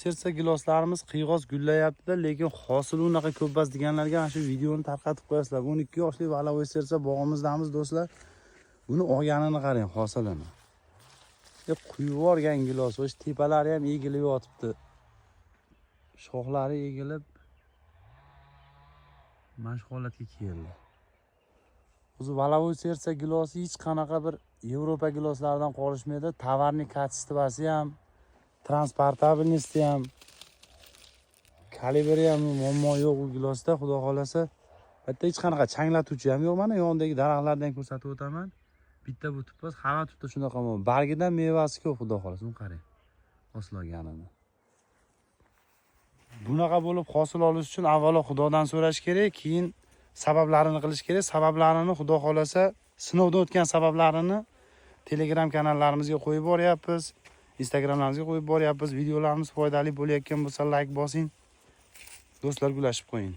Sersa giloslarimiz qiyg'os gullayapti, lekin hosili unaqa ko'p emas deganlarga mana shu videoni tarqatib qo'yasizlar. 12 yoshli valavoy sersa bog'imizdamiz do'stlar. Buni olganini qarang, hosilini. Quyib yuborgan gilos, o'sha tepalari ham egilib yotibdi. Shoxlari egilib mana shu holatga keldi. O'zi valavoy sersa gilosi hech qanaqa bir Yevropa giloslaridan qolishmaydi. Tovarning kачествоsi ham, transportabilnosti ham, kalibri ham muammo yo'q u gilosda, xudo xolasa. Bitta hech qanaqa changlatuvchi ham yo'q. Mana yonidagi daraxtlardan ko'rsatib o'taman. Bitta bu tuppas, hamma tupda shunaqa bo'ladi. Bargidan mevasi ko'p, xudo xolasa. Uni qarang. Hosilganini. Bunaqa bo'lib hosil olish uchun avvalo Xudodan so'rash kerak, keyin sabablarini qilish kerak. Sabablarini Xudo xolasa, sinovdan o'tgan sabablarini Telegram kanallarimizga qo'yib boryapmiz. Instagramlarimizga qo'yib boryapmiz. Videolarimiz foydali bo'layotgan bo'lsa like bosing. Do'stlar, gulashib qo'ying.